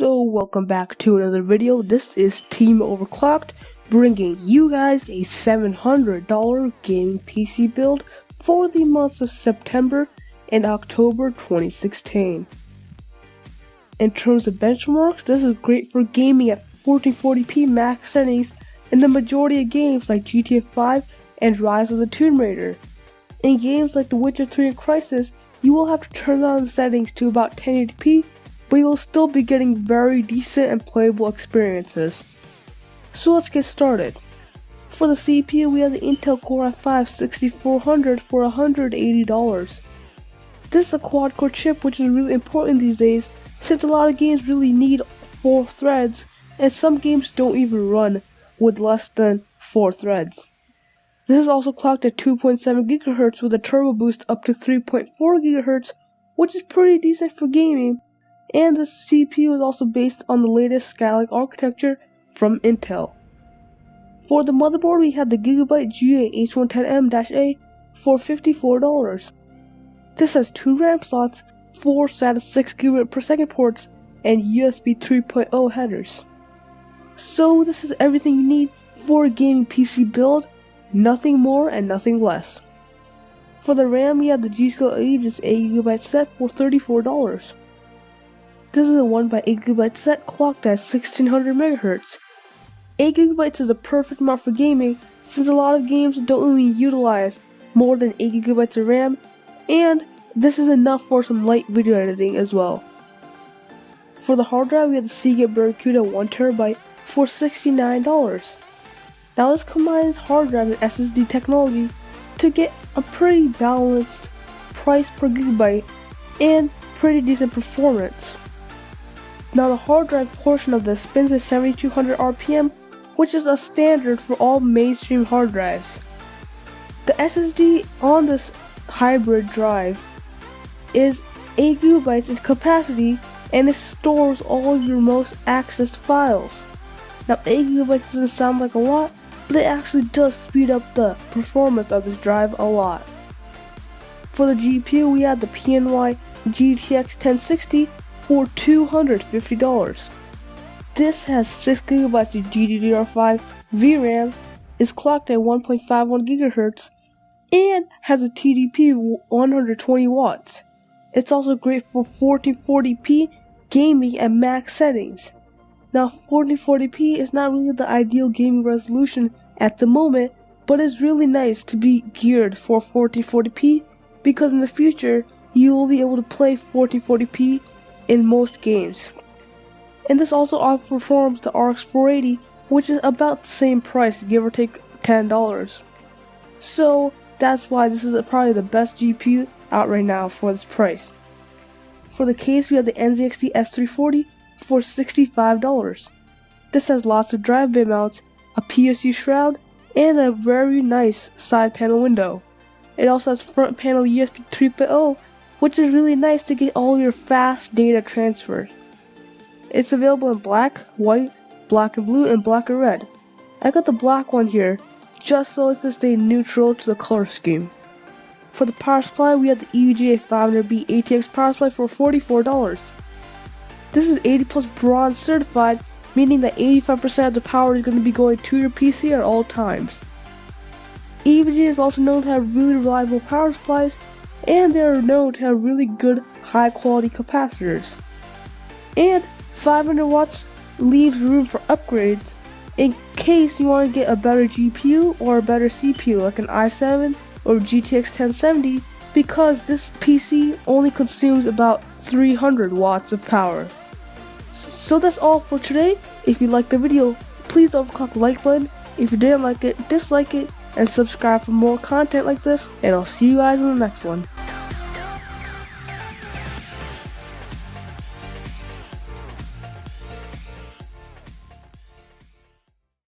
So welcome back to another video. This is TeamOverclocked, bringing you guys a $700 gaming PC build for the months of September and October 2016. In terms of benchmarks, this is great for gaming at 1440p max settings in the majority of games like GTA 5 and Rise of the Tomb Raider. In games like The Witcher 3 and Crysis, you will have to turn down the settings to about 1080p, but you will still be getting very decent and playable experiences. So let's get started. For the CPU, we have the Intel Core i5-6400 for $180. This is a quad-core chip, which is really important these days since a lot of games really need 4 threads, and some games don't even run with less than 4 threads. This is also clocked at 2.7 GHz with a turbo boost up to 3.4 GHz, which is pretty decent for gaming, and the CPU is also based on the latest Skylake architecture from Intel. For the motherboard, we have the Gigabyte GA H110M-A for $54. This has 2 RAM slots, 4 SATA 6 GB per second ports, and USB 3.0 headers. So this is everything you need for a gaming PC build, nothing more and nothing less. For the RAM, we have the G.Skill Aegis 8GB set for $34. This is a 1x8GB set clocked at 1600 MHz. 8GB is the perfect amount for gaming since a lot of games don't even utilize more than 8GB of RAM, and this is enough for some light video editing as well. For the hard drive, we have the Seagate Barracuda 1TB for $69. Now this combines hard drive and SSD technology to get a pretty balanced price per gigabyte and pretty decent performance. Now the hard drive portion of this spins at 7200 RPM, which is a standard for all mainstream hard drives. The SSD on this hybrid drive is 8 GB in capacity, and it stores all of your most accessed files. Now 8 GB doesn't sound like a lot, but it actually does speed up the performance of this drive a lot. For the GPU, we have the PNY GTX 1060 for $250. This has 6 GB of GDDR5 VRAM, is clocked at 1.51 GHz, and has a TDP of 120 watts. It's also great for 1440p gaming at max settings. Now 1440p is not really the ideal gaming resolution at the moment, but it's really nice to be geared for 1440p because in the future you will be able to play 1440p in most games. And this also outperforms the RX 480, which is about the same price, give or take $10. So that's why this is probably the best GPU out right now for this price. For the case, we have the NZXT S340 for $65. This has lots of drive bay mounts, a PSU shroud, and a very nice side panel window. It also has front panel USB 3.0, which is really nice to get all your fast data transferred. It's available in black, white, black and blue, and black and red. I got the black one here, just so it can stay neutral to the color scheme. For the power supply, we have the EVGA 500B ATX power supply for $44. This is 80 plus bronze certified, meaning that 85% of the power is going to be going to your PC at all times. EVGA is also known to have really reliable power supplies, and they are known to have really good high quality capacitors. And 500 watts leaves room for upgrades in case you want to get a better GPU or a better CPU like an i7 or GTX 1070, because this PC only consumes about 300 watts of power. So that's all for today. If you liked the video, please overclock the like button. If you didn't like it, dislike it, and subscribe for more content like this, and I'll see you guys in the next one.